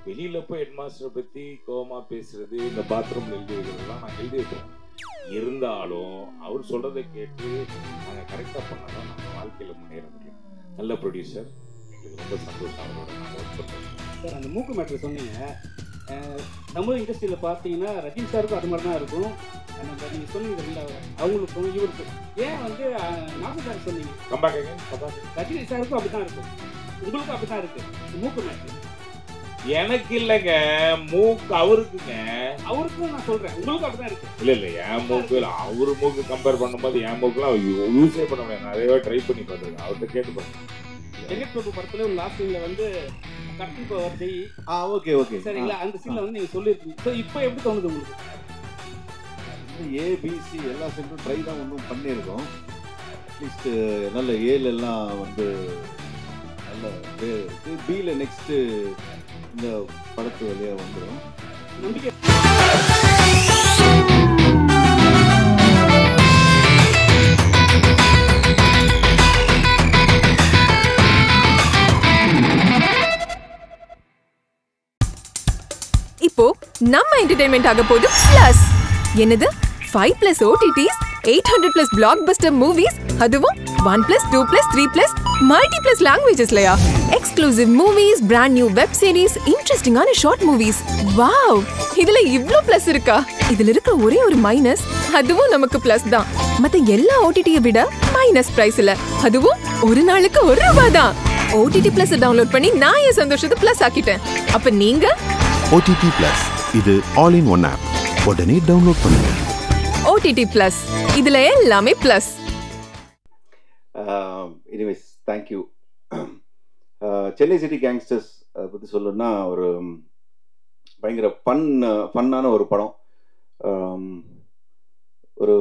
வெளியில போய் ஹெட் மாஸ்டரை பத்தி கோவமா பேசுறது, இந்த பாத்ரூம்ல எழுதி வைக்கிறதெல்லாம் நான் எழுதி வைப்போம். இருந்தாலும் அவர் சொல்றதை கேட்டு நாங்கள் கரெக்டாக பண்ணாதான் நம்ம வாழ்க்கையில் முன்னேற முடியும். நல்ல ப்ரொடியூசர், எங்களுக்கு ரொம்ப சந்தோஷம் அவரோட நாங்கள் ஒர்க் பண்ணுறோம். சார், அந்த மூக்கு மேட்ரு சொன்னீங்க. தமிழ் இண்டஸ்ட்ரியில் பார்த்தீங்கன்னா ரஜினி சாருக்கும் அது மாதிரி தான் இருக்கும். நம்ம நீங்கள் சொன்னீங்க அவங்களுக்கும் இவருக்கும் ஏன் வந்து நாசர் சார் சொன்னீங்க ரஜினி சாருக்கும் அப்படி தான் இருக்கும், உங்களுக்கும் அப்படி தான் இருக்குது மூக்கு மேட்ரு. எனக்கு இல்லைங்க, மூக்கு அவருக்குங்க. அவருக்கும் நான் சொல்றேன், உங்களுக்கும் அப்படிதான் இருக்கு. இல்ல என் மூக்கு அவரு மூக்கு கம்பேர் பண்ணும்போது என் மூக்குலாம் யூஸே பண்ண முடியாது. நிறைய ட்ரை பண்ணி பார்த்துருக்கேன், அவர்கிட்ட கேட்டு பார்த்தேன். ஜெகத் பிரபு படத்துல ஒரு லாஸ்ட் சீன்ல வந்து கட்டி பவர் டெய் ஓகே சரிங்களா, அந்த சீன்ல வந்து நீங்க சொல்லிருக்கீங்க. ஸோ இப்போ எப்படி தோணுது உங்களுக்கு? ஏபிசி எல்லா சென்டரும் ட்ரை தான் ஒன்றும் பண்ணியிருக்கோம். அட்லீஸ்ட் நல்ல ஏல எல்லாம் வந்து நல்ல பியில் நெக்ஸ்ட்டு இந்த படத்து வழியாக வந்துடும் நம்பிக்கை. இப்போ நம்ம என்டர்டெயின்மெண்ட் ஆக போகுது பிளஸ். என்னது 5+ OTTs, 800+ பிளாக்பஸ்டர் மூவிஸ், அதுவும் 1+, 2+, 3+, மல்டி+ லாங்குவேஜஸ்லயா? Exclusive movies, brand new web series, இன்ட்ரெஸ்டிங்கான ஷார்ட் மூவிஸ். வாவ், இதுல இவ்ளோ பிளஸ் இருக்கா? இதுல இருக்க ஒரே ஒரு மைனஸ், அதுவும் நமக்கு பிளஸ் தான். மத்த எல்லா OTT-ய விட மைனஸ் பிரைஸ்ல, அதுவும் ஒரு நாளுக்கு ₹1 தான். OTT Plus டவுன்லோட் பண்ணி நான் என் சந்தோஷத்தை பிளஸ் ஆக்கிட்டேன். அப்ப நீங்க OTT Plus, இது ஆல் இன் ஒன் ஆப். உடனே டவுன்லோட் பண்ணுங்க. OTT Plus, இதுல எல்லாமே plus. Anyways, thank you. Chennai city gangsters பற்றி சொல்லணும்னா ஒரு பயங்கர ஃபன்னான ஒரு படம். ஒரு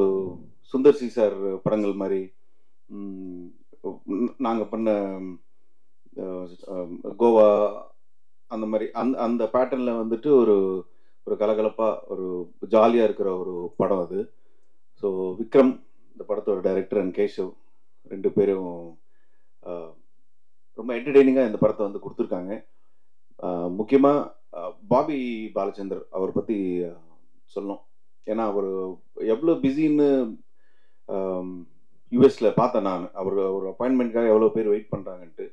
சுந்தர் சி சார் படங்கள் மாதிரி நாங்கள் பண்ண கோவா அந்த மாதிரி அந்த பேட்டர்னில் வந்துட்டு ஒரு கலகலப்பாக ஒரு ஜாலியாக இருக்கிற ஒரு படம் அது. ஸோ விக்ரம் இந்த படத்தோட டைரக்டர் அண்ட் கேஷவ் ரெண்டு பேரும் ரொம்ப என்டர்டெய்னிங்காக இந்த படத்தை வந்து கொடுத்துருக்காங்க. முக்கியமாக பாபி பாலச்சந்தர் அவர் பற்றி சொல்லணும். ஏன்னா அவர் எவ்வளோ பிஸின்னு யூஎஸில் பார்த்தேன் நான். அவர் அப்பாயின்மெண்ட்காக எவ்வளோ பேர் வெயிட் பண்ணுறாங்கன்ட்டு.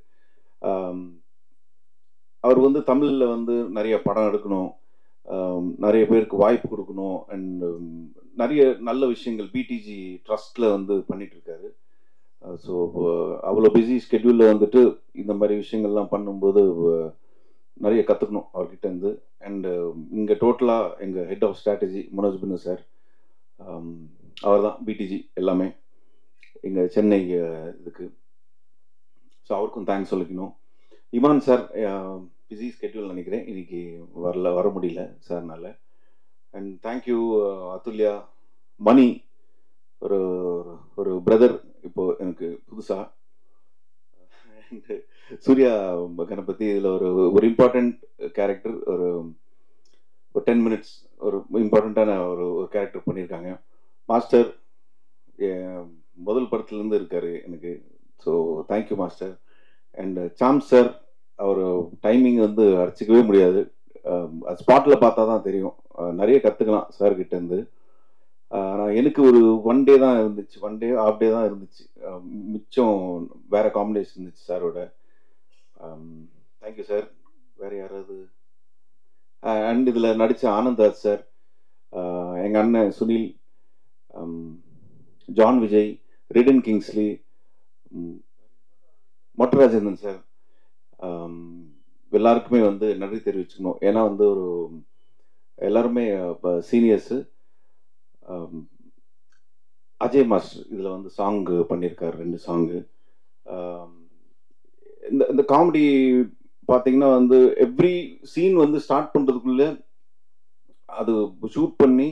அவர் வந்து தமிழில் வந்து நிறைய படம் எடுக்கணும், நிறைய பேருக்கு வாய்ப்பு கொடுக்கணும், அண்ட் நிறைய நல்ல விஷயங்கள் பிடிஜி ட்ரஸ்ட்டில் வந்து பண்ணிகிட்ருக்காரு. ஸோ அவ்வளோ பிஸி ஸ்கெட்யூலில் வந்துட்டு இந்த மாதிரி விஷயங்கள்லாம் பண்ணும்போது நிறைய கற்றுக்கணும் அவர்கிட்டேருந்து. அண்டு இங்கே டோட்டலாக எங்கள் head of strategy Manoj Beno sir, அவர் தான் பிடிஜி எல்லாமே எங்கள் சென்னை இதுக்கு. ஸோ அவருக்கும் தேங்க்ஸ் சொல்லிக்கணும். இமான் சார் பிஸி ஸ்கெட்யூல் நினைக்கிறேன், இன்னைக்கு வர முடியல சார்னால. அண்ட் தேங்க்யூ அதுல்யா, மணி ஒரு பிரதர் இப்போது எனக்கு புதுசாக. அண்டு சூர்யா கணபதி இதில் ஒரு இம்பார்ட்டண்ட் கேரக்டர், ஒரு 10 minutes ஒரு இம்பார்ட்டண்ட்டான ஒரு கேரக்டர் பண்ணியிருக்காங்க. மாஸ்டர் முதல் படத்துலேருந்து இருக்கார் எனக்கு. So thank you master. And Sam sir, அவர் டைமிங் வந்து அடிச்சிக்கவே முடியாது, ஸ்பாட்டில் பார்த்தா தான் தெரியும். நிறைய கற்றுக்கலாம் சார்கிட்டேருந்து. ஆனால் எனக்கு ஒரு 1 day தான் இருந்துச்சு, 1 day ½ day தான் இருந்துச்சு, மிச்சம் வேறு காம்பினேஷன் இருந்துச்சு சாரோட. Thank you sir. வேறு யாராவது? அண்ட் இதில் நடித்த ஆனந்த்ராஜ் சார், எங்கள் அண்ணன் Sunil, John Vijay, written Kingsley, Motta Rajendran sir, எல்லாருக்குமே வந்து நன்றி தெரிவிச்சுக்கணும். ஏன்னா வந்து எல்லாருமே இப்போ சீனியர்ஸு. அஜய் மாஸ்டர் இதில் வந்து சாங்கு பண்ணியிருக்காரு, 2 சாங்கு. இந்த காமெடி பார்த்தீங்கன்னா வந்து எவ்ரி சீன் வந்து ஸ்டார்ட் பண்ணுறதுக்குள்ளே அது ஷூட் பண்ணி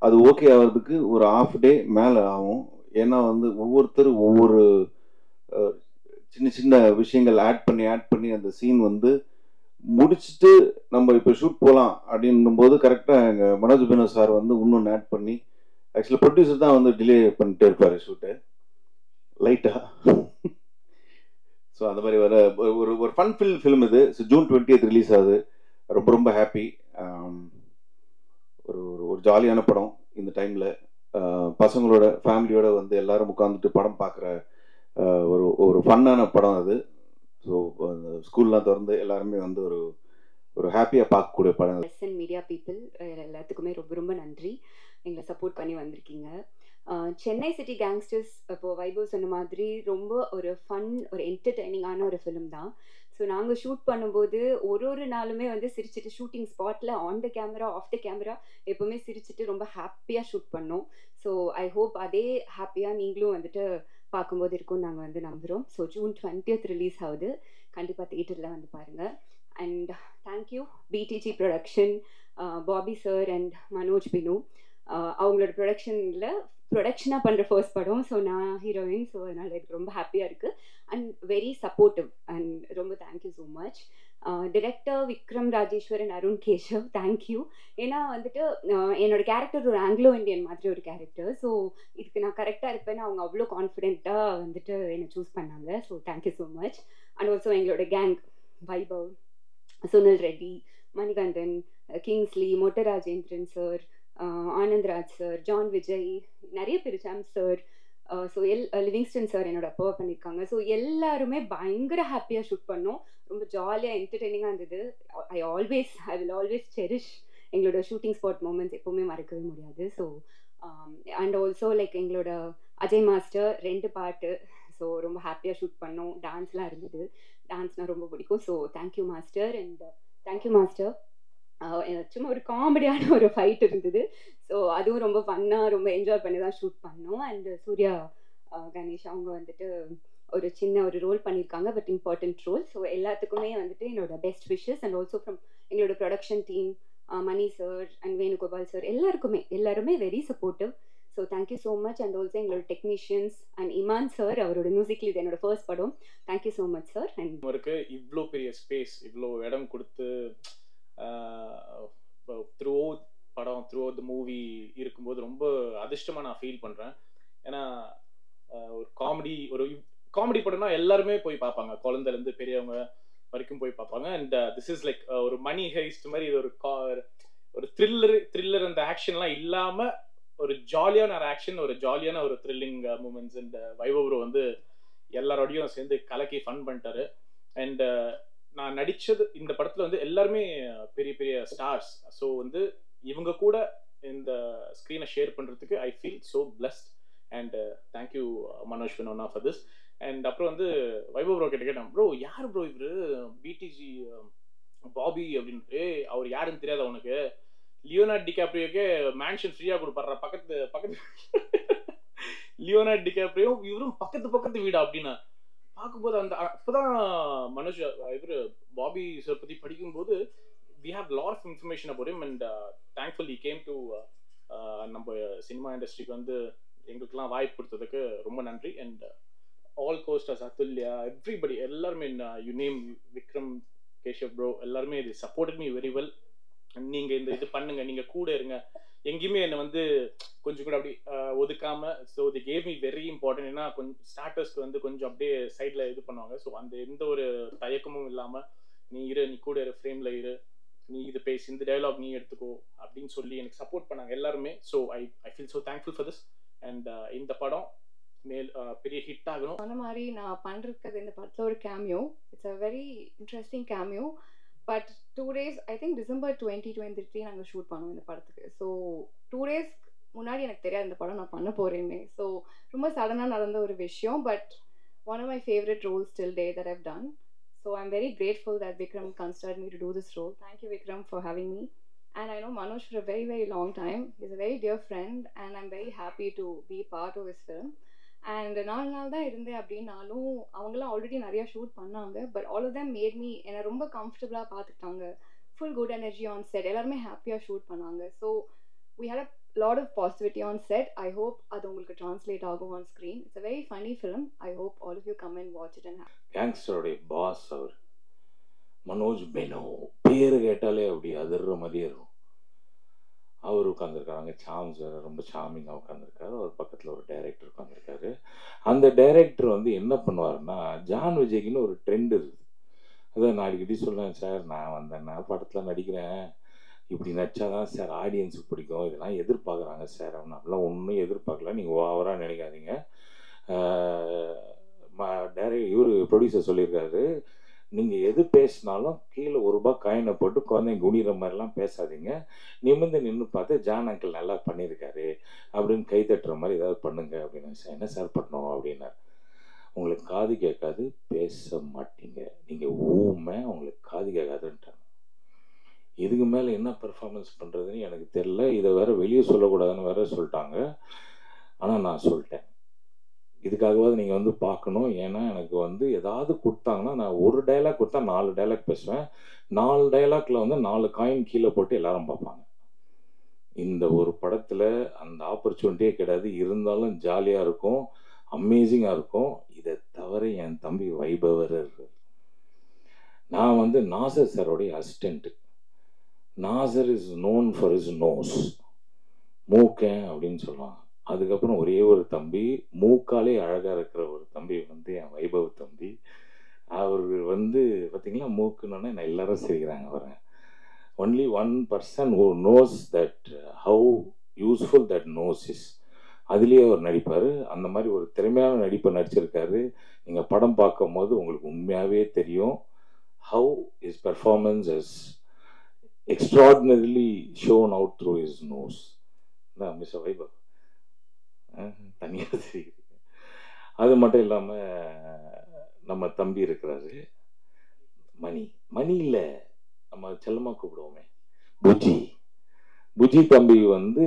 அது ஓகே ஆகிறதுக்கு ஒரு ½ day மேலே ஆகும். ஏன்னா வந்து ஒவ்வொருத்தரும் ஒவ்வொரு சின்ன சின்ன விஷயங்கள் ஆட் பண்ணி அந்த சீன் வந்து முடிச்சுட்டு நம்ம இப்போ ஷூட் போகலாம் அப்படின்னும் போது கரெக்டாக எங்கள் மனோஜ் பினோ சார் வந்து இன்னொன்று ஆட் பண்ணி, ஆக்சுவலி ப்ரொடியூசர் தான் வந்து டிலே பண்ணிட்டே இருப்பார் ஷூட்டை லைட்டாக. ஸோ அந்த மாதிரி வர ஒரு ஃபன் ஃபில்ம் இது. ஸோ June 20th ரிலீஸ் ஆகுது. ரொம்ப ரொம்ப ஹாப்பி. ஒரு ஒரு ஜாலியான படம் இந்த டைமில் பசங்களோட ஃபேமிலியோட வந்து எல்லாரும் உட்காந்துட்டு படம் பார்க்குற ஒரு ஒரு ஃபன்னான படம் அது. ஸோ ஸ்கூல்லாம் திறந்து எல்லாருமே வந்து ஒரு ஒரு ஹாப்பியாக பார்க்கக்கூடிய படம். மீடியா பீப்புள் எல்லாத்துக்குமே ரொம்ப ரொம்ப நன்றி, எங்களை சப்போர்ட் பண்ணி வந்திருக்கீங்க. சென்னை சிட்டி கேங்ஸ்டர்ஸ் இப்போ வைபவ் சொன்ன மாதிரி ரொம்ப ஒரு ஃபன், ஒரு என்டர்டெய்னிங்கான ஒரு ஃபிலிம் தான். ஸோ நாங்கள் ஷூட் பண்ணும்போது ஒரு நாளுமே வந்து சிரிச்சுட்டு ஷூட்டிங் ஸ்பாட்டில் on the camera off the camera எப்போவுமே சிரிச்சுட்டு ரொம்ப ஹாப்பியாக ஷூட் பண்ணோம். ஸோ ஐ ஹோப் அதே ஹாப்பியாக நீங்களும் வந்துட்டு பார்க்கும்போது இருக்கும்னு நாங்கள் வந்து நம்புகிறோம். ஸோ June 20th ரிலீஸ் ஆகுது, கண்டிப்பாக தியேட்டரில் வந்து பாருங்கள். And thank you PDG production, Bobby sir and Manoj Binu. அவங்களோட ப்ரொடக்ஷனாக பண்ணுற ஃபர்ஸ்ட் படம். ஸோ நான் ஹீரோயின், ஸோ அதனால் எனக்கு ரொம்ப ஹாப்பியாக இருக்குது அண்ட் வெரி சப்போர்ட்டிவ் அண்ட் ரொம்ப thank you so much. Director Vikram Rajeswaran, Arun Keshav, thank you. ஏன்னா வந்துட்டு என்னோட கேரக்டர் ஒரு ஆங்கிலோ இண்டியன் மாதிரி ஒரு கேரக்டர். ஸோ இதுக்கு நான் கரெக்டாக இருப்பேன்னு அவங்க அவ்வளோ கான்ஃபிடென்ட்டாக வந்துட்டு என்னை சூஸ் பண்ணாங்க. So thank you so much. And also எங்களோட gang Vaibhav, Sunil Reddy, Manikandan, Kingsley, Motta Rajendran sir, Anandraj sir, John Vijay, நிறைய பேர், ஜாம் சார், ஸோ லிவிங்ஸ்டன் சார் என்னோட அப்பாவை பண்ணியிருக்காங்க. ஸோ எல்லாருமே பயங்கர ஹாப்பியாக ஷூட் பண்ணோம். ரொம்ப ஜாலியாக என்டர்டெய்னிங்காக இருந்தது. ஐ வில் ஆல்வேஸ் செரிஷ் எங்களோட ஷூட்டிங் ஸ்பாட் மூமெண்ட்ஸ், எப்போவுமே மறக்கவே முடியாது. ஸோ அண்ட் ஆல்சோ லைக் எங்களோட அஜய் மாஸ்டர் 2 பாட்டு, ஸோ ரொம்ப ஹாப்பியாக ஷூட் பண்ணோம். டான்ஸ்லாம் இருந்தது, டான்ஸ்னால் ரொம்ப பிடிக்கும். So thank you master. And thank you master. சும்மா ஒரு காமெடியான ஒரு ஃபைட் இருந்தது. ஸோ அதுவும் ரொம்ப ஃபன்னாக ரொம்ப என்ஜாய் பண்ணி தான் ஷூட் பண்ணோம். அண்ட் சூர்யா கணேஷ் அவங்க வந்துட்டு ஒரு சின்ன ஒரு ரோல் பண்ணியிருக்காங்க, பட் இம்பார்ட்டன்ட் ரோல். ஸோ எல்லாத்துக்குமே வந்துட்டு என்னோட best wishes. And also from எங்களோட production team, Mani sir and Venugopal sir, எல்லாருமே very supportive. So thank you so much. And also எங்களோட டெக்னீஷியன்ஸ் அண்ட் இமான் சார், அவரோட மியூசிக்ல இது என்னோட ஃபர்ஸ்ட் படம். Thank you so much sir. And அவருக்கு இவ்வளோ பெரிய ஸ்பேஸ், இவ்வளோ இடம் கொடுத்து த்ரூ த மூவி இருக்கும்போது ரொம்ப அதிர்ஷ்டமாக நான் ஃபீல் பண்ணுறேன். ஏன்னா ஒரு காமெடி படம்னா எல்லாருமே போய் பார்ப்பாங்க, குழந்தைலேருந்து பெரியவங்க வரைக்கும் போய் பார்ப்பாங்க. அண்ட் திஸ் இஸ் லைக் ஒரு மணி ஹைஸ்ட் மாதிரி. இது ஒரு த்ரில்லர் அந்த ஆக்ஷன்லாம் இல்லாமல் ஒரு ஜாலியான ஒரு ஆக்ஷன், ஒரு ஜாலியான ஒரு த்ரில்லிங் மூமெண்ட்ஸ். அண்ட் வைபவ் வந்து எல்லாரோடையும் சேர்ந்து கலக்கி ஃபன் பண்ணிட்டாரு. அண்ட் நான் நடிச்சது இந்த படத்துல வந்து எல்லாருமே பெரிய பெரிய ஸ்டார்ஸ். ஸோ வந்து இவங்க கூட இந்த ஸ்க்ரீனை ஷேர் பண்றதுக்கு I feel so blessed. And thank you Manoj பினோனா ஃபார் திஸ். அண்ட் அப்புறம் வந்து வைபவ் ப்ரோ கிட்ட கேட்டேன், ப்ரோ யார் ப்ரோ இவரு பிடிஜி பாபி அப்படின்ட்டு, அவர் யாருன்னு தெரியாத உனக்கு? லியோனார்டோ டிகாப்ரியோக்கே மேன்ஷன் ஃப்ரீயா கொடுப்பாரு, பக்கத்து லியோனார்டோ டிகாப்ரியோ இவரும் பக்கத்து வீடா அப்படின்னா பார்க்கும்போது அந்த அப்போதான் மனோஜ் இவர் பாபி சார் பற்றி படிக்கும்போது we have lot of information about him. And thankfully he came to நம்ம சினிமா இண்டஸ்ட்ரிக்கு வந்து எங்களுக்குலாம் வாய்ப்பு கொடுத்ததுக்கு ரொம்ப நன்றி. And all costars, Athulya, everybody, எல்லாருமே, you name, Vikram, Keshav bro, எல்லாருமே இது சப்போர்ட்டட் மீ வெரி வெல். நீங்கள் இது பண்ணுங்க, நீங்கள் கூட இருங்க, எங்கேயுமே என்னை வந்து கொஞ்சம் கூட அப்படி ஒதுக்காம. So the gave me very important. ஏன்னா கொஞ்சம் ஸ்டார்டர்ஸ்க்கு வந்து கொஞ்சம் அப்படியே சைடில் இது பண்ணுவாங்க. ஸோ அந்த எந்த ஒரு தயக்கமும் இல்லாமல் நீ கூட இரு, ஃப்ரேமில் இரு, நீ இது பேசி, இந்த டயலாக் நீ எடுத்துக்கோ அப்படின்னு சொல்லி எனக்கு சப்போர்ட் பண்ணாங்க எல்லாருமே. So I feel so thankful for this. And இந்த படம் பெரிய ஹிட் ஆகணும். அந்த மாதிரி நான் பண்ணுறது இந்த படத்தில் ஒரு cameo. It's a very interesting cameo. But 2 days, I think December 2023 நாங்கள் ஷூட் பண்ணோம் இந்த படத்துக்கு. ஸோ 2 days முன்னாடி எனக்கு தெரியாது இந்த படம் நான் பண்ண போகிறேன்னு. ஸோ ரொம்ப சடனாக நடந்த ஒரு விஷயம். But one of my favourite roles till date that I've done. So I'm very grateful that Vikram considered me to do this role. Thank you Vikram for having me. And I know Manoj for a very, very long time. He's a very dear friend and I'm very happy to be part of his film. And 4 நாள் தான் இருந்தேன் அப்படின்னாலும் அவங்களாம் already நிறையா shoot பண்ணாங்க. But all of them made me என்னை ரொம்ப கம்ஃபர்டபுளாக பார்த்துக்கிட்டாங்க. Full good energy on set, எல்லாருமே ஹாப்பியாக ஷூட் பண்ணாங்க. So we had a lot of positivity on set. I hope அது உங்களுக்கு translate ஆகும் on screen. It's a very funny film. I hope all of you come and watch it and have. கேங்ஸ்டரோடைய boss அவர் மனோஜ் பெனோ, பேர் கேட்டாலே அப்படி அதிர்ற மாதிரி இருக்கும். அவர் உட்காந்துருக்காங்க, சாம்ஸ் ரொம்ப சாமிங்காக உட்காந்துருக்காரு. அவர் பக்கத்தில் ஒரு டைரக்டர் உட்காந்துருக்காரு. அந்த டைரக்டர் வந்து என்ன பண்ணுவாருன்னா, ஜான் விஜய்க்குன்னு ஒரு ட்ரெண்ட் இருக்குது. அதான் நான் அடிக்கடி சொல்லுவேன் சார், நான் வந்தேன்னா படத்தில் நடிக்கிறேன், இப்படி நடிச்சாதான் சார் ஆடியன்ஸுக்கு பிடிக்கும், இதெல்லாம் எதிர்பார்க்குறாங்க சார். அவன் அப்படிலாம் ஒன்றும் எதிர்பார்க்கல, நீங்கள் ஓவராக நினைக்காதீங்க. இவர் ப்ரொடியூசர் சொல்லியிருக்காரு, நீங்கள் எது பேசினாலும் கீழே ₹1 காயினை போட்டு குழந்தைங்க குனிகிற மாதிரிலாம் பேசாதீங்க, நிமிர்ந்து நின்று பார்த்து ஜான் அங்கிள் நல்லா பண்ணியிருக்காரு அப்படின்னு கை தட்டுற மாதிரி ஏதாவது பண்ணுங்க அப்படின்னு. சார் என்ன சார் பண்ணோம் அப்படின்னார். உங்களுக்கு காது கேட்காது, பேச மாட்டீங்க, நீங்கள் ஊமை, உங்களுக்கு காது கேட்காதுன்ட்டாங்க. இதுக்கு மேலே என்ன பெர்ஃபார்மன்ஸ் பண்ணுறதுன்னு எனக்கு தெரில. இதை வேற வெளியே சொல்லக்கூடாதுன்னு வேற சொல்லிட்டாங்க. ஆனால் நான் சொல்லிட்டேன், இதுக்காகவாது நீங்கள் வந்து பார்க்கணும். ஏன்னா எனக்கு வந்து ஏதாவது கொடுத்தாங்கன்னா, நான் ஒரு டைலாக் கொடுத்தா 4 டைலாக் பேசுவேன். 4 டைலாக்ல வந்து 4 காயின் கீழே போட்டு எல்லாரும் பார்ப்பாங்க. இந்த ஒரு படத்தில் அந்த ஆப்பர்ச்சுனிட்டியே கிடையாது. இருந்தாலும் ஜாலியாக இருக்கும், அமேசிங்காக இருக்கும். இதை தவிர என் தம்பி வைபவர் இருக்கார். நான் வந்து நாசர் சாரோடைய assistant. Nassar is known for is nose, மூக்கன் அப்படின்னு சொல்லுவாங்க. அதுக்கப்புறம் ஒரே ஒரு தம்பி, மூக்காலே அழகாக இருக்கிற ஒரு தம்பி வந்து என் வைபவ் தம்பி. அவர் வந்து பார்த்தீங்களா, மூக்குன்னொன்னே நான் எல்லாரும் சிரிக்கிறாங்க. வரேன் only one person who knows that how useful that nose is. அதுலேயே அவர் நடிப்பார். அந்த மாதிரி ஒரு திறமையான நடிப்பை நடிச்சிருக்காரு. நீங்கள் படம் பார்க்கும் போது உங்களுக்கு உண்மையாகவே தெரியும் how his performance is extraordinarily shone out through his nose. தான் மிஸ்டர் வைபவ் தனியாக தெரியுது. அது மட்டும் இல்லாமல் நம்ம தம்பி இருக்கிறாரு மணி. மணி இல்லை, நம்ம செல்லமாக கூப்பிடுவோமே புஜி. புஜி தம்பி வந்து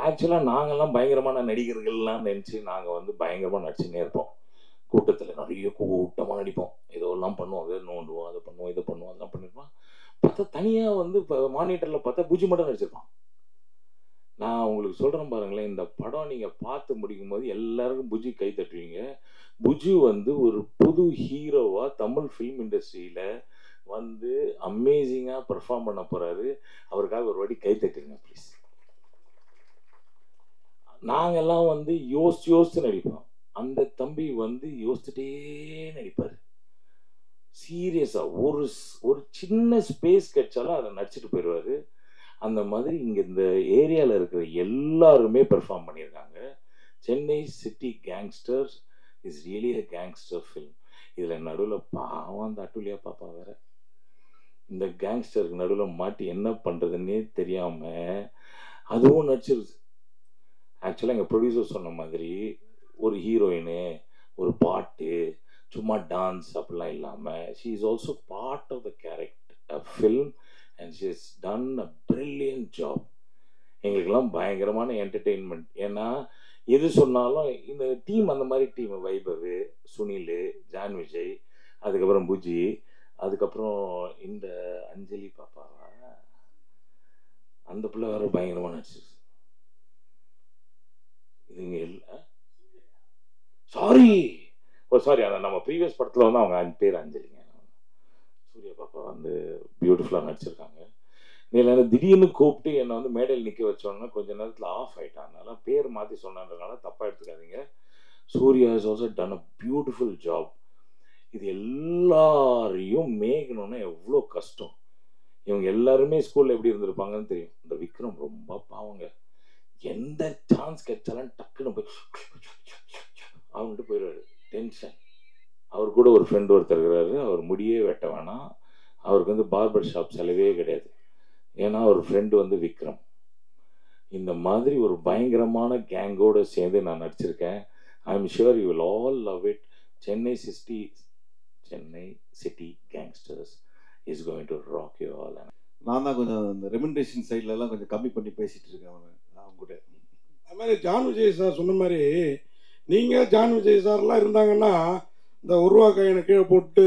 ஆக்சுவலாக நாங்கள்லாம் பயங்கரமான நடிகர்கள்லாம் நினச்சி நாங்கள் வந்து பயங்கரமாக நடிச்சுன்னே இருப்போம். கூட்டத்தில் நிறைய கூட்டமாக நடிப்போம், ஏதோ எல்லாம் பண்ணுவோம், அதை நோண்டுவோம், அதை பண்ணுவோம், இதை பண்ணுவோம், அதெல்லாம் பண்ணியிருப்பான். பார்த்தா தனியாக வந்து இப்போ மானிட்டரில் பார்த்தா புஜி மட்டும் நடிச்சிருப்பான். நான் உங்களுக்கு சொல்கிறேன் பாருங்களேன், இந்த படம் நீங்கள் பார்த்து முடிக்கும் போது எல்லாருக்கும் புஜி கை தட்டுவீங்க. புஜி வந்து ஒரு புது ஹீரோவாக தமிழ் ஃபிலிம் இண்டஸ்ட்ரியில் வந்து அமேசிங்காக பெர்ஃபார்ம் பண்ண போகிறாரு. அவருக்காக ஒரு வாட்டி கை தட்டுங்க ப்ளீஸ். நாங்கெல்லாம் வந்து யோசிச்சு நடிப்போம், அந்த தம்பி வந்து யோசிச்சுட்டே நடிப்பார். சீரியஸாக ஒரு சின்ன ஸ்பேஸ் கிடைச்சாலும் அதை நடிச்சுட்டு போயிடுவார். அந்த மாதிரி இங்கே இந்த ஏரியாவில் இருக்கிற எல்லாருமே பெர்ஃபார்ம் பண்ணியிருக்காங்க. Chennai city gangsters is really a gangster film. இதில் நடுவில் பாவம் அந்த அட்டுலியா பாப்பா வேற இந்த கேங்ஸ்டருக்கு நடுவில் மாட்டி என்ன பண்ணுறதுன்னே தெரியாமல் அதுவும் நடிச்சிருச்சு. ஆக்சுவலாக எங்கள் ப்ரொடியூசர் சொன்ன மாதிரி ஒரு ஹீரோயினு, ஒரு பாட்டு, சும்மா டான்ஸ் அப்படிலாம் இல்லாமல் she is also part of the character film and she is done a brilliant job. எங்களுக்கெல்லாம் பயங்கரமான என்டர்டெயின்மெண்ட். ஏன்னா எது சொன்னாலும் இந்த டீம் அந்த மாதிரி டீம், வைபவ், சுனில், ஜான் விஜய், அதுக்கப்புறம் புஜி, அதுக்கப்புறம் இந்த அஞ்சலி பாப்பாவா அந்த பிள்ளை வேற பயங்கரமாக நடிச்சிருச்சு. இதுங்க எல்லாம் சாரி அந்த நம்ம ப்ரீவியஸ் படத்தில் வந்து அவங்க பேர் அஞ்சலிங்க. சூர்யா பாப்பா வந்து பியூட்டிஃபுல்லாக நடிச்சிருக்காங்க. இல்லை திடீர்னு கூப்பிட்டு என்னை வந்து மேடையில் நிற்க வச்சோன்னா கொஞ்ச நேரத்தில் ஆஃப் ஆகிட்டான். அதனால பேர் மாற்றி சொன்னதுனால தப்பாக எடுத்துக்காதீங்க. Surya is also done a beautiful job. இது எல்லாரையும் மேய்க்கணுன்னா எவ்வளோ கஷ்டம். இவங்க எல்லாருமே ஸ்கூலில் எப்படி இருந்திருப்பாங்கன்னு தெரியும். இந்த விக்ரம் ரொம்ப பாவங்க, எந்த சான்ஸ் கிடைச்சாலும் டக்குன்னு போய் அவன்ட்டு போயிடுவாரு. டென்ஷன். அவர் கூட ஒரு ஃப்ரெண்டு ஒருத்தர் இருக்கிறாரு, அவர் முடியே வெட்ட வேணாம், அவருக்கு வந்து பார்பர் ஷாப் செலவே கிடையாது. ஏன்னா அவர் ஃப்ரெண்டு வந்து விக்ரம். இந்த மாதிரி ஒரு பயங்கரமான கேங்கோடு சேர்ந்து நான் நடிச்சிருக்கேன். I am sure you will all love it. Chennai city gangsters is going to rock you all. நான் தான் கொஞ்சம் இந்த ரெமிண்டேஷன் சைட்லலாம் கொஞ்சம் கம்மி பண்ணி பேசிகிட்டு இருக்கேன் அவங்க கூட. அது மாதிரி ஜான் விஜய் சார் சொன்ன மாதிரி நீங்கள் ஜான் விஜய் சார்லாம் இருந்தாங்கன்னா இந்த ₹1 காயினை கீழே போட்டு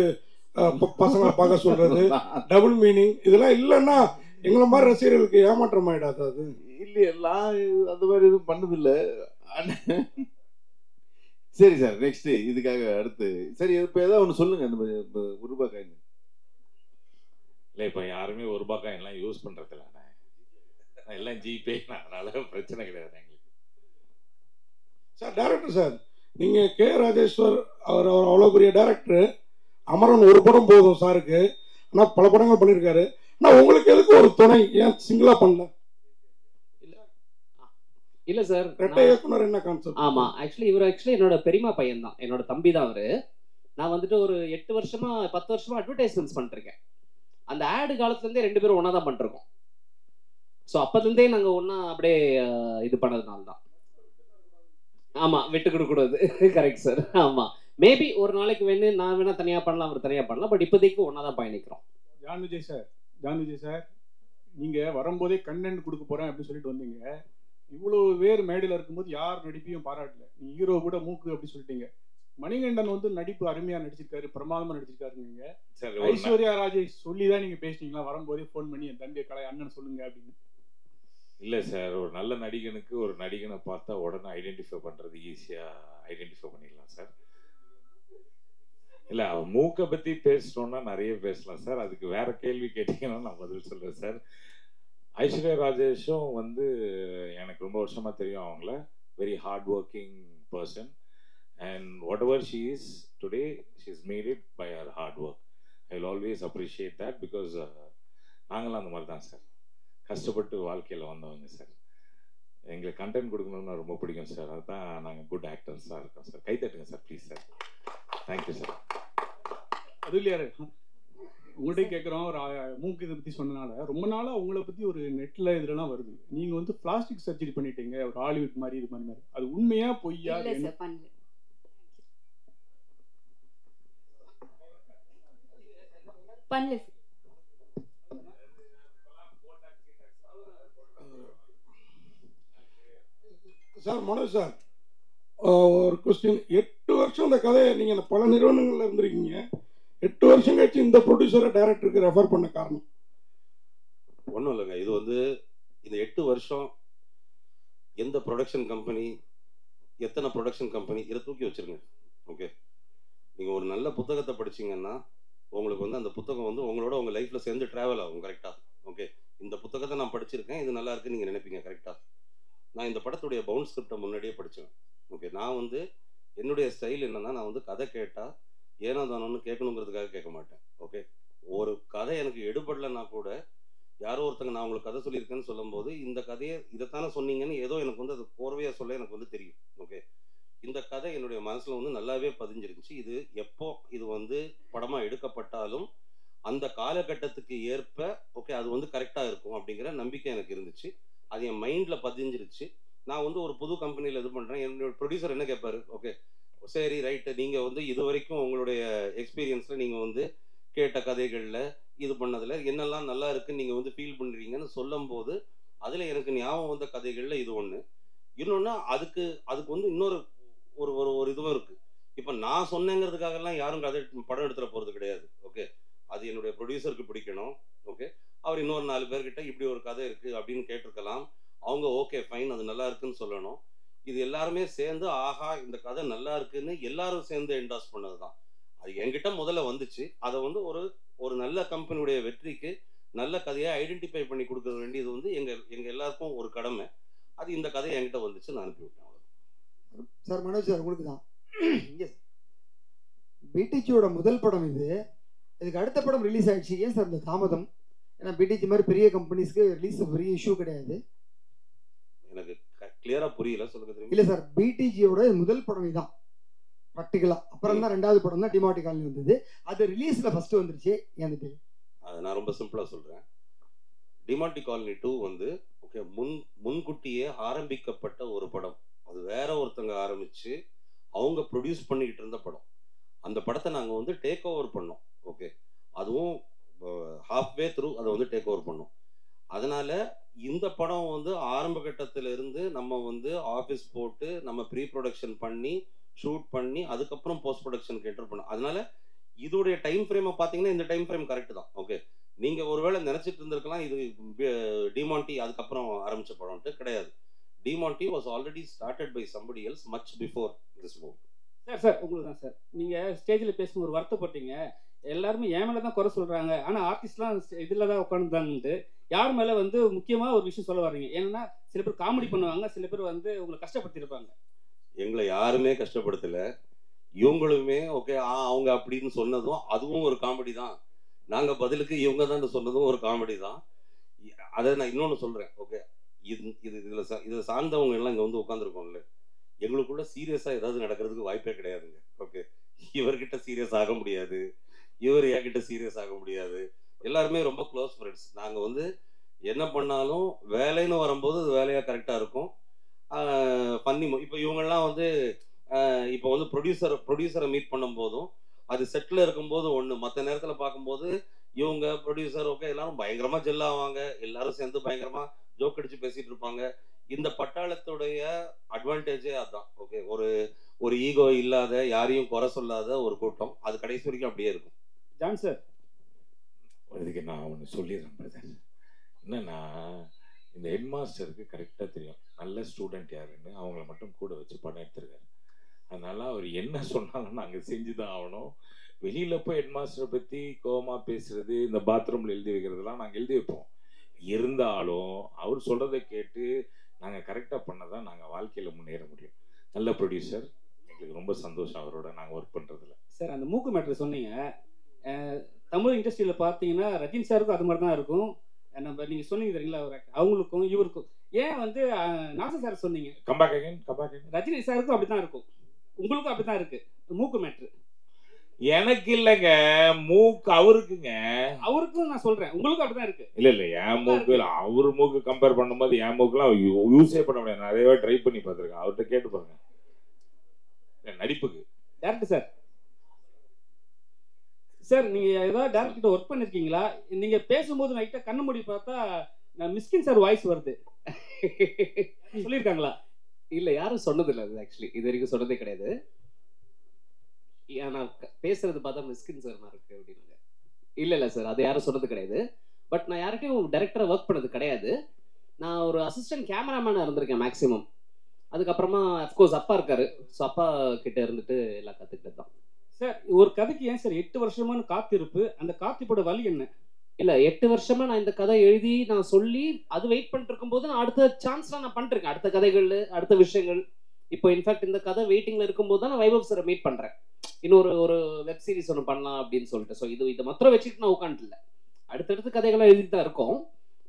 பசங்களை பார்க்க சொல்கிறது, டபுள் மீனிங் இதெல்லாம் இல்லைன்னா எங்களை மாதிரி ரசிகர்களுக்கு ஏமாற்றம் ஆகிடாது. அது இல்லையெல்லாம் அந்த மாதிரி எதுவும் பண்ணதில்லை. சரி சார், நெக்ஸ்ட்டு இதுக்காக அடுத்து சரி இப்போ ஏதாவது ஒன்று சொல்லுங்கள். இந்த ₹1 காயின் இல்லை, இப்போ யாருமே ₹1 காயின்லாம் யூஸ் பண்ணுறதில்ல, எல்லாம் ஜிபே, அதனால பிரச்சனை கிடையாது எங்களுக்கு. சார் டேரக்டர் சார், நீங்கள் கே ராஜேஸ்வர் அவர் அவ்வளோ பெரிய டேரக்டரு, அமரன் ஒரு படம் போதும் சாருக்கு, ஆனால் பல படங்கள் பண்ணியிருக்காரு. ஆனால் உங்களுக்கு எதுக்கு ஒரு துணை, ஏன் சிங்கிளாக பண்ணல? இல்லை சார், ரெட்டை இயக்குனர் என்ன கான்செப்ட்? ஆமாம், இவர் என்னோட பெரியமா பையன் தான், என்னோட தம்பி தான் அவர். நான் வந்துட்டு ஒரு 8 வருஷமா 10 வருஷமா அட்வர்டைஸ்மெண்ட்ஸ் பண்ணிருக்கேன். அந்த ஆடு காலத்துலேருந்தே 2 பேரும் ஒன்றா தான் பண்ணிருக்கோம். ஸோ அப்போதுலேருந்தே நாங்கள் ஒன்றா அப்படியே இது பண்ணதுனால தான். ஆமாம், விட்டு கொடுக்கூடாது. Correct sir. ஆமாம், மேபி ஒரு நாளைக்கு நான் வேணா தனியாக பண்ணலாம், அவர் தனியாக பண்ணலாம். பட் இப்போதைக்கு ஒன்றா தான் பயணிக்கிறோம். ஜான் விஜய் சார், நீங்கள் வரும்போதே கண்டென்ட் கொடுக்க போகிறேன் அப்படின்னு சொல்லிட்டு வந்தீங்க. இவ்வளோ வேறு மேடையில் இருக்கும்போது யார் நடிப்பையும் பாராட்டல. நீங்கள் ஹீரோ கூட மூக்கு அப்படி சொல்லிட்டீங்க. மணிகண்டன் வந்து நடிப்பு அருமையாக நடிச்சிருக்காரு, பிரமாதமாக நடிச்சிருக்காரு. நீங்கள் ஐஸ்வர்யா ராஜேஷ் சொல்லி தான் நீங்கள் பேசிட்டீங்களா வரும்போதே ஃபோன் பண்ணி என் தம்பியை கலை அண்ணன் சொல்லுங்க அப்படின்னு? இல்லை சார், ஒரு நல்ல நடிகனுக்கு ஒரு நடிகனை பார்த்தா உடனே ஐடென்டிஃபை பண்ணுறது ஈஸியாக ஐடென்டிஃபை பண்ணிடலாம் சார். இல்லை, அவன் மூக்கை பற்றி பேசிட்டோன்னா நிறைய பேசலாம் சார். அதுக்கு வேற கேள்வி கேட்டீங்கன்னா நான் பதில் சொல்கிறேன் சார். ஐஸ்வர்யா ராஜேஷும் வந்து எனக்கு ரொம்ப வருஷமாக தெரியும். அவங்கள very hard working person, and whatever she is today she is made it by her hard work. I will always appreciate that, because நாங்களாம் அந்த மாதிரி தான் சார், கஷ்டப்பட்டு வாழ்க்கையில் வந்தவங்க சார். எங்களுக்கு கண்டென்ட் கொடுக்கணும்னு ரொம்ப பிடிக்கும் சார். அதுதான் நாங்கள் குட் ஆக்டர்ஸாக இருக்கோம் சார். கை தட்டுங்க sir please sir. Thank you sir. அது இல்லையா உங்கள்கிட்ட கேட்குறோம், மூக்கு இதை பற்றி சொன்னனால ரொம்ப நாளாக உங்களை பற்றி ஒரு நெட்டில் இதெல்லாம் வருது. நீங்கள் வந்து பிளாஸ்டிக் சர்ஜரி பண்ணிட்டீங்க, ஒரு ஹாலிவுட் மாதிரி இது மாதிரி. அது உண்மையா பொய்யா? சார் மனோஜ் சார், ஒரு கொஸ்டின். 8 வருஷம் இந்த கதையை நீங்கள் பல நிறுவனங்களில் இருந்திருக்கீங்க. 8 வருஷம் கழிச்சு இந்த ப்ரொடியூசரை டைரக்டருக்கு ரெஃபர் பண்ண காரணம்? ஒன்றும் இல்லைங்க, இது வந்து இந்த 8 வருஷம் எந்த ப்ரொடக்ஷன் கம்பெனி, எத்தனை ப்ரொடக்ஷன் கம்பெனி, இதை தூக்கி வச்சிருங்க. ஓகே, நீங்கள் ஒரு நல்ல புத்தகத்தை படிச்சிங்கன்னா உங்களுக்கு வந்து அந்த புத்தகம் வந்து உங்களோட உங்கள் லைஃப்பில் சேர்ந்து ட்ராவல் ஆகும். கரெக்டாக? ஓகே, இந்த புத்தகத்தை நான் படிச்சிருக்கேன், இது நல்லா இருக்குன்னு நீங்கள் நினைப்பீங்க. கரெக்டாக? நான் இந்த படத்துடைய பவுண்ட் ஸ்கிரிப்டை முன்னாடியே படித்தேன். ஓகே, நான் வந்து என்னுடைய ஸ்டைல் என்னென்னா, நான் வந்து கதை கேட்டால் ஏனோ தானோன்னு கேட்கணுங்கிறதுக்காக கேட்க மாட்டேன். ஓகே, ஒரு கதை எனக்கு எடுபடலைன்னா கூட யாரோ ஒருத்தங்க நான் உங்களுக்கு கதை சொல்லியிருக்கேன்னு சொல்லும்போது இந்த கதையை இதைத்தானே சொன்னீங்கன்னு ஏதோ எனக்கு வந்து அது கோர்வையாக சொல்ல எனக்கு வந்து தெரியும். ஓகே, இந்த கதை என்னுடைய மனசில் வந்து நல்லாவே பதிஞ்சிருந்துச்சு. இது எப்போ இது வந்து படமாக எடுக்கப்பட்டாலும் அந்த காலகட்டத்துக்கு ஏற்ப ஓகே அது வந்து கரெக்டாக இருக்கும் அப்படிங்கிற நம்பிக்கை எனக்கு இருந்துச்சு. அது என் மைண்டில் பதிஞ்சிருச்சு. நான் வந்து ஒரு புது கம்பெனியில் இது பண்ணுறேன். என்னோட ப்ரொடியூசர் என்ன கேட்பாரு, ஓகே சரி ரைட்டு, நீங்கள் வந்து இது வரைக்கும் உங்களுடைய எக்ஸ்பீரியன்ஸில் நீங்கள் வந்து கேட்ட கதைகளில் இது பண்ணதில் என்னெல்லாம் நல்லா இருக்குன்னு நீங்கள் வந்து ஃபீல் பண்ணுறீங்கன்னு சொல்லும் போது அதில் எனக்கு ஞாபகம் வந்த கதைகளில் இது ஒன்று. இன்னொன்று அதுக்கு வந்து இன்னொரு ஒரு ஒரு இதுவும் இருக்குது. இப்போ நான் சொன்னேங்கிறதுக்காகலாம் யாரும் கதை படம் எடுத்துட போகிறது கிடையாது. ஓகே, அது என்னுடைய ப்ரொடியூசருக்கு பிடிக்கணும். ஓகே, அவர் இன்னொரு 4 பேர்கிட்ட இப்படி ஒரு கதை இருக்குது அப்படின்னு கேட்டிருக்கலாம். அவங்க ஓகே ஃபைன் அது நல்லா இருக்குன்னு சொல்லணும். இது எல்லாருமே சேர்ந்து ஆஹா இந்த கதை நல்லா இருக்குன்னு எல்லாரும் சேர்ந்து என்டாஸ் பண்ணது தான். அது என்கிட்ட முதல்ல வந்துச்சு. அதை வந்து ஒரு நல்ல கம்பெனியுடைய வெற்றிக்கு நல்ல கதையை ஐடென்டிஃபை பண்ணி கொடுக்க வேண்டியது வந்து எங்க எல்லாருக்கும் ஒரு கடமை. அது இந்த கதை என்கிட்ட வந்துச்சு, நான் அனுப்பிவிட்டேன். சார் மனோஜ் சார், உங்களுக்கு தான் பிடிஜியோட முதல் படம் இது. இதுக்கு அடுத்த படம் ரிலீஸ் ஆயிடுச்சு, ஏன் சார் இந்த தாமதம்? ஏன்னா பிடிஜி மாதிரி பெரிய கம்பெனிஸ்க்கு ரிலீஸ் பெரிய இஷ்யூ கிடையாது. எனக்கு கிளியரா புரியல, சொல்லுங்க தெரியும். இல்ல சார், பிடிஜியோட முதல் படம் இதுதான் ப்ராக்டிகலா. அப்புறம் தான் 2வது படம் தான் டிமாட்டி காலனி வந்தது. அது ரிலீஸ்ல ஃபர்ஸ்ட் வந்துருச்சு. ஏன்னு அதை நான் ரொம்ப சிம்பிளா சொல்றேன். டிமாட்டி காலனி 2 வந்து ஓகே முன்கூட்டியே ஆரம்பிக்கப்பட்ட ஒரு படம். அது வேற ஒருத்தங்க ஆரம்பிச்சு அவங்க ப்ரொடியூஸ் பண்ணிக்கிட்டு இருந்த படம். அந்த படத்தை நாங்கள் வந்து டேக் ஓவர் பண்ணோம். ஓகே, அதுவும் ஹாஃப்வே த்ரூ அதை வந்து டேக் ஓவர் பண்ணோம். அதனால இந்த படம் வந்து ஆரம்ப கட்டத்தில் இருந்து நம்ம வந்து ஆஃபீஸ் போட்டு நம்ம ப்ரீ ப்ரொடக்ஷன் பண்ணி ஷூட் பண்ணி அதுக்கப்புறம் போஸ்ட் ப்ரொடக்ஷனுக்கு என்டர் பண்ணோம். அதனால இதோடைய டைம் ஃப்ரேமை பார்த்தீங்கன்னா இந்த டைம் ஃப்ரேம் கரெக்ட் தான். ஓகே, நீங்கள் ஒருவேளை நினச்சிட்டு இருந்திருக்கலாம் இது டிமாண்டி அதுக்கப்புறம் ஆரம்பித்த படம்ட்டு. கிடையாது. Demonte was already started by somebody else much before this movie. Sir உங்களுக்கு தான் சார், நீங்கள் ஸ்டேஜில் பேசும்போது ஒரு வருத்தப்பட்டீங்க. எல்லாருமே என் மேலே தான் குறை சொல்கிறாங்க, ஆனால் ஆர்டிஸ்ட்லாம் இதில் தான் உட்காந்துதான்ட்டு. யார் மேலே வந்து முக்கியமாக ஒரு விஷயம் சொல்ல வர்றீங்க? ஏன்னா சில பேர் காமெடி பண்ணுவாங்க, சில பேர் வந்து உங்களை கஷ்டப்படுத்திருப்பாங்க. எங்களை யாருமே கஷ்டப்படுத்தலை. இவங்களுமே ஓகே அவங்க அப்படின்னு சொன்னதும் அதுவும் ஒரு காமெடி தான். நாங்கள் பதிலுக்கு இவங்க தான் சொன்னதும் ஒரு காமெடி தான். அதை நான் இன்னொன்று சொல்கிறேன். ஓகே, இதில் சார்ந்தவங்க எல்லாம் இங்கே வந்து உட்காந்துருக்கோம்ல, எங்களுக்குள்ள சீரியஸாக ஏதாவது நடக்கிறதுக்கு வாய்ப்பே கிடையாதுங்க. ஓகே, இவர்கிட்ட சீரியஸ் ஆக முடியாது, இவர் என்கிட்ட சீரியஸ் ஆக முடியாது. எல்லாருமே ரொம்ப க்ளோஸ் ஃப்ரெண்ட்ஸ். நாங்கள் வந்து என்ன பண்ணாலும் வேலைன்னு வரும்போது அது வேலையாக கரெக்டாக இருக்கும். பண்ணி இப்போ இவங்கெல்லாம் வந்து இப்போ வந்து ப்ரொடியூசரை மீட் பண்ணும்போதும் அது செட்டில் இருக்கும்போது ஒன்று, மற்ற நேரத்தில் பார்க்கும்போது இவங்க ப்ரொடியூசர் ஓகே எல்லாரும் பயங்கரமாக ஜெல்லாவாங்க, எல்லாரும் சேர்ந்து பயங்கரமாக ஜோக் அடிச்சு பேசிட்டு இருப்பாங்க. இந்த பட்டாளத்துடைய அட்வான்டேஜே அதுதான். ஓகே, ஒரு ஈகோ இல்லாத, யாரையும் குறை சொல்லாத ஒரு கூட்டம். அது கடைசி வரைக்கும் அப்படியே இருக்கும். ஜான் சார், இதுக்கு நான் ஒன்று சொல்லிடுறேன் பிரதர். என்னன்னா, இந்த ஹெட் மாஸ்டருக்கு கரெக்டாக தெரியும் நல்ல ஸ்டூடெண்ட் யாருன்னு. அவங்கள மட்டும் கூட வச்சு படம் எடுத்திருக்காரு. அதனால அவர் என்ன சொன்னாலும் நாங்கள் செஞ்சு தான் ஆகணும். வெளியில் போய் ஹெட் மாஸ்டரை பற்றி கோவமாக பேசுறது, இந்த பாத்ரூமில் எழுதி வைக்கிறதுலாம் நாங்கள் எழுதி வைப்போம். இருந்தாலும் அவர் சொல்கிறத கேட்டு நாங்கள் கரெக்டாக பண்ணதான் நாங்கள் வாழ்க்கையில் முன்னேற முடியும். நல்ல ப்ரொடியூசர், எங்களுக்கு ரொம்ப சந்தோஷம் அவரோட நாங்கள் ஒர்க் பண்ணுறதுல. சார், அந்த மூக்கு மேட்ரு சொன்னீங்க. தமிழ் இண்டஸ்ட்ரியில் பார்த்தீங்கன்னா ரஜினி சாருக்கும் அது மாதிரி தான் இருக்கும். நம்ம நீங்கள் சொன்னீங்க தெரியுங்களா, அவங்களுக்கும் இவருக்கும். ஏன் வந்து நாசர் சார் சொன்னீங்க, கம்பேக் ரஜினி சாருக்கும் அப்படி தான் இருக்கும், உங்களுக்கும் அப்படி தான் இருக்கு மூக்கு மேட்ரு. எனக்கு இல்லைங்க, மூக்கு அவருக்குங்க. அவருக்கும் நான் சொல்றேன், உங்களுக்கும் அப்படிதான் இருக்கு. இல்ல என் மூக்கு அவரு மூக்கு கம்பேர் பண்ணும்போது என் மூக்குலாம் யூஸே பண்ண முடியாது. நிறையவே ட்ரை பண்ணி பார்த்துருக்கேன். அவர்கிட்ட கேட்டு பாருங்க நடிப்புக்கு. டேரக்டர் சார், சார் நீங்க ஏதாவது டேரக்டர் ஒர்க் பண்ணிருக்கீங்களா? நீங்க பேசும்போது நைட்டா கண்ணு மூடி பார்த்தா மிஸ்கின் சார் வாய்ஸ் வருது, சொல்லியிருக்காங்களா? இல்ல, யாரும் சொன்னதில்லை. அது ஆக்சுவலி இது வரைக்கும் சொன்னதே கிடையாது. நான் பேசுறது பார்த்தா மிஸ்கின் சார் இருக்கு அப்படின்னு. இல்ல சார், அது யாரும் சொன்னது கிடையாது. பட் நான் யார்கிட்டையும் டைரக்டரா ஒர்க் பண்ணது கிடையாது. நான் ஒரு அசிஸ்டன்ட் கேமராமேனா இருந்திருக்கேன் மேக்ஸிமம். அதுக்கப்புறமா அஃப்கோர்ஸ் அப்பா இருக்காரு, ஸோ அப்பா கிட்ட இருந்துட்டு எல்லாம் கத்துக்கிட்டது தான். சார், ஒரு கதைக்கு ஏன் சார் 8 வருஷமான காத்திருப்பு? அந்த காத்திருப்போட வழி என்ன? இல்ல 8 வருஷமா நான் இந்த கதை எழுதி நான் சொல்லி அது வெயிட் பண்ணிட்டு இருக்கும்போது நான் அடுத்த சான்ஸ்லாம் நான் பண்ணிருக்கேன், அடுத்த கதைகள், அடுத்த விஷயங்கள். இப்போ இன்ஃபேக்ட் இந்த கதை வெயிட்டிங்ல இருக்கும்போது தான் நான் வைபவ் சாரை மீட் பண்றேன். இன்னொரு வெப் சீரிஸ் ஒன்று பண்ணலாம் அப்படின்னு சொல்லிட்டு. ஸோ இதை மாத்திரம் வச்சுக்கிட்டு நான் உட்காந்துட்டு இல்லை, அடுத்தடுத்து கதைகள்லாம் எழுதிட்டு தான் இருக்கோம்.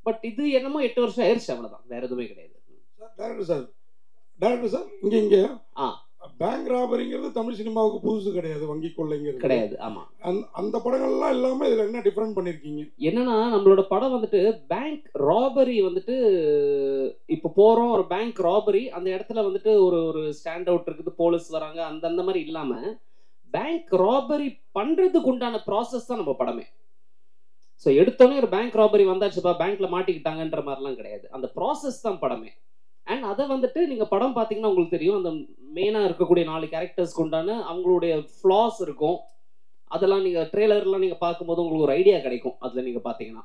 பட் இது என்னமோ 8 வருஷம் ஆயிடுச்சு, அவ்வளோதான், வேற எதுவுமே கிடையாது. டேரக்டர் சார் இங்க பேங்க் ராபரிங்கிறது தமிழ் சினிமாவுக்கு புதுசு கிடையாது, வங்கி கொள்ளைங்கிறது கிடையாது. ஆமா, அந்த படங்கள்லாம் இல்லாம இதுல என்ன டிஃபரெண்ட் பண்ணிருக்கீங்க? என்னன்னா, நம்மளோட படம் வந்துட்டு பேங்க் ராபரி வந்துட்டு, இப்போ போறோம் ஒரு பேங்க் ராபரி, அந்த இடத்துல வந்துட்டு ஒரு ஸ்டாண்ட் அவுட் இருக்குது, போலீஸ் வராங்க, அந்த மாதிரி இல்லாம பேங்க் ராபரி பண்றதுக்கு உண்டான ப்ராசஸ் தான் நம்ம படமே. ஸோ எடுத்தோடனே ஒரு பேங்க் ராபரி வந்தாச்சுப்பா, பேங்க்ல மாட்டிக்கிட்டாங்கன்ற மாதிரிலாம் கிடையாது, அந்த ப்ராசஸ் தான் படமே. அண்ட் அதை வந்துட்டு நீங்க படம் பார்த்தீங்கன்னா உங்களுக்கு தெரியும், அந்த மெயினா இருக்கக்கூடிய 4 கேரக்டர்ஸ்க்கு உண்டான அவங்களுடைய ஃப்ளாஸ் இருக்கும். அதெல்லாம் நீங்க ட்ரெய்லர்லாம் நீங்க பார்க்கும்போது உங்களுக்கு ஒரு ஐடியா கிடைக்கும். அதுல நீங்க பாத்தீங்கன்னா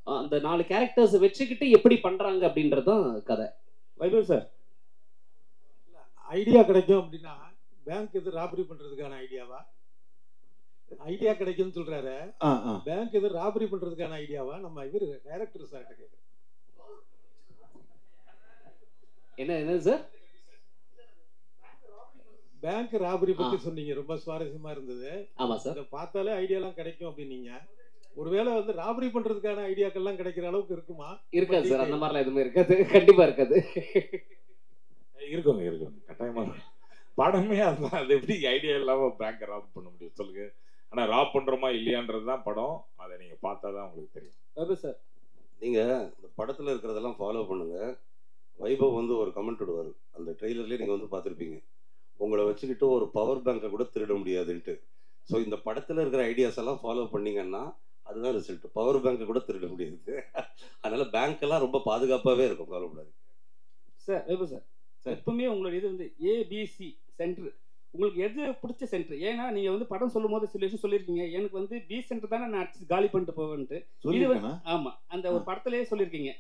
அந்த 4 கேரக்டர்ஸ் வச்சுக்கிட்டு எப்படி பண்றாங்க அப்படின்றதுதான் கதை. வைபவ் சார், ஐடியா கிடைக்கும் அப்படின்னா பேங்க் எது ராபரி பண்றதுக்கான ஐடியாவா? ஐடியா கிடைக்கும்னு சொல்றாரு, பேங்க் எது ராபரி பண்றதுக்கான ஐடியாவா? நம்ம இவர் டைரக்டர் சார் கேட்குறேன். என்ன சார், பேங்க் ராபரி பத்தி சொன்னீங்க, ரொம்ப சுவாரஸ்யமா இருந்தது. ஆமா சார், இதை பார்த்தாலே ஐடியாலாம் கிடைக்கும் அப்படின்னீங்க. ஒருவேளை வந்து ராபரி பண்றதுக்கான ஐடியாக்கள்லாம் கிடைக்கிற அளவுக்கு இருக்குமா? இருக்காது சார், அந்த மாதிரிலாம் எதுவுமே இருக்காது, கண்டிப்பா இருக்காது. இருக்குங்க கட்டாயமா. படமே அதுதான், அது எப்படி ஐடியா இல்லாம பேங்க் ராப் பண்ண முடியும் சொல்லுங்க. ஆனா ராப் பண்றோமா இல்லையான்றது தான் படம், அதை நீங்க பார்த்தாதான் உங்களுக்கு தெரியும். சார், நீங்க இந்த படத்துல இருக்கிறதெல்லாம் ஃபாலோ பண்ணுங்க. வைபவ் வந்து ஒரு கமெண்ட் விடுவார், அந்த ட்ரெய்லர்லேயே நீங்கள் வந்து பார்த்துருப்பீங்க, உங்களை வச்சுக்கிட்டு ஒரு பவர் பேங்கை கூட திருட முடியாதுன்ட்டு. ஸோ இந்த படத்தில் இருக்கிற ஐடியாஸ் எல்லாம் ஃபாலோ பண்ணீங்கன்னா அதுதான் ரிசல்ட். பவர் பேங்கை கூட திருட முடியாது. அதனால பேங்க் ரொம்ப பாதுகாப்பாகவே இருக்கும், கவலைப்படாது. சார் வைபவ் சார், எப்பவுமே உங்களோட இது வந்து ஏபிசி சென்டர், உங்களுக்கு எது பிடிச்ச சென்டர்? ஏன்னா நீங்க வந்து படம் சொல்லும் போது சில விஷயம் சொல்லியிருக்கீங்க, எனக்கு வந்து பி சென்டர் தானே நான் காலி பண்ணிட்டு போவேன்ட்டு. ஆமா, அந்த ஒரு படத்திலேயே சொல்லியிருக்கீங்க.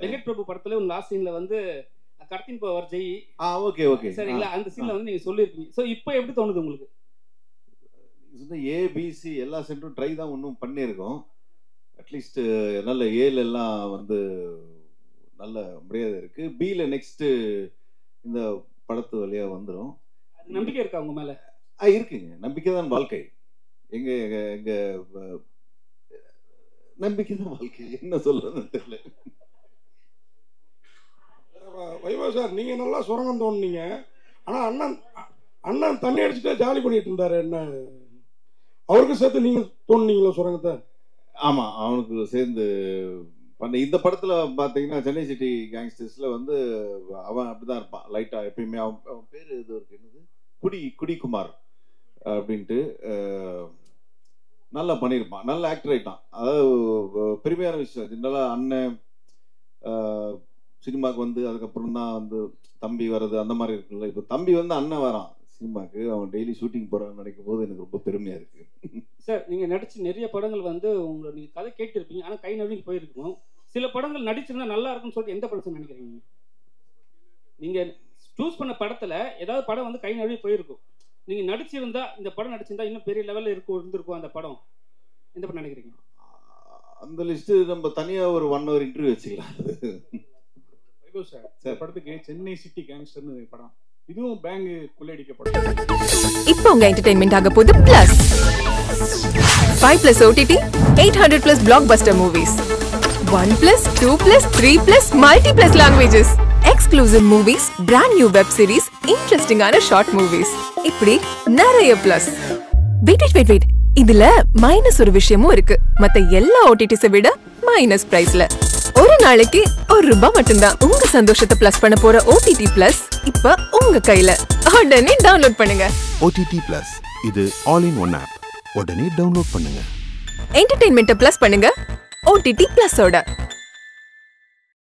வெங்கட் பிரபு படத்துல ஒரு லாஸ்ட் சீன்ல வந்து கடத்தின் போவார் ஜெய், சரிங்களா, அந்த சீன்ல வந்து நீங்க சொல்லியிருக்கீங்க. ஸோ இப்போ எப்படி தோணுது உங்களுக்கு? ஏபிசி எல்லா சென்டரும் ட்ரை தான் ஒன்றும் பண்ணியிருக்கோம். அட்லீஸ்ட் நல்ல ஏல எல்லாம் வந்து நல்ல மரியாதை இருக்கு. பியில் நெக்ஸ்ட் இந்த படத்து வழியாக வந்துடும். நம்பிக்கை இருக்கா உங்க மேல? இருக்குங்க. நம்பிக்கை தான் வாழ்க்கை. எங்க நம்பிக்கை தான் வாழ்க்கை. என்ன சொல்றதுன்னு தெரியல. வைபவ் சார், நீங்க நல்லா சுரங்கம் தோணுனீங்க. ஆனா அண்ணன் தண்ணி அடிச்சுட்டே ஜாலி பண்ணிட்டு இருந்தாரு. என்ன அவருக்கு சேர்த்து நீங்க தோணுனீங்களா சுரங்கத்தை? ஆமா, அவனுக்கு சேர்ந்து பண்ண இந்த படத்துல பாத்தீங்கன்னா சென்னை சிட்டி கேங்ஸ்டர்ஸ்ல வந்து அவன் அப்படிதான் இருப்பான் லைட்டா எப்பயுமே. அவன் பேரு இது இருக்கு, என்னது, குடிக்குமார் அப்படின்ட்டு நல்லா பண்ணியிருப்பான். நல்ல ஆக்டர் ஆயிட்டான். அதாவது பெருமையான விஷயம். ஜென்ரலா அண்ணன் சினிமாவுக்கு வந்து அதுக்கப்புறம் தான் வந்து தம்பி வர்றது அந்த மாதிரி இருக்குல்ல. இப்போ தம்பி வந்து அண்ணன் வரான் சினிமாவுக்கு, அவன் டெய்லி ஷூட்டிங் போறான்னு நினைக்கும் போது எனக்கு ரொம்ப பெருமையா இருக்கு. சார், நீங்க நடிச்சு நிறைய படங்கள் வந்து உங்களை நீங்க கதை கேட்டிருப்பீங்க, ஆனா கை நழுவி போயிருக்கும். சில படங்கள் நடிச்சிருந்தா நல்லா இருக்கும்னு சொல்லிட்டு எந்த படத்தை நினைக்கிறீங்க? நீங்க சூஸ் பண்ண படத்துல ஏதாவது படம் வந்து கை நழுவி போயிருக்கும், நீங்க நடிச்சிருந்தா இந்த படம் நடிச்சிருந்தா இன்னும் பெரிய லெவல்ல இருந்திருக்கும் அந்த படம், எந்த படம் நினைக்கிறீங்க? அந்த லிஸ்ட் நம்ம தனியா ஒரு 1 hour இன்டர்வியூ வச்சுக்கலாம். வைபவ் சார், இந்த படத்துக்கு சென்னை சிட்டி கேங்ஸ்டர்னு படம், இதுவும் பேங்க் கொள்ளையடிக்கப்படும். இப்போ உங்க என்டர்டெயின்மெண்ட் ஆக போகுது plus 5+ OTT 800+ blockbuster movies 1+, 2+, 3+, multi+ languages exclusive movies, brand new web series, interesting ஆன short movies, இப்படி நிறைய பிளஸ். வெயிட் இதுல மைனஸ் ஒரு விஷயமும் இருக்கு. மத்த எல்லா OTTs விட மைனஸ் பிரைஸ்ல ஒரு நாளைக்கு ₹1 மட்டும்தான். உங்க சந்தோஷத்தை பிளஸ் பண்ண போற OTT Plus இப்ப உங்க கையில. உடனே டவுன்லோட் பண்ணுங்க. OTT Plus இது ஆல் இன் ஒன் ஆப். உடனே டவுன்லோட் பண்ணுங்க. என்டர்டெயின்மெண்ட்டை பிளஸ் பண்ணுங்க OTT Plus ஓட.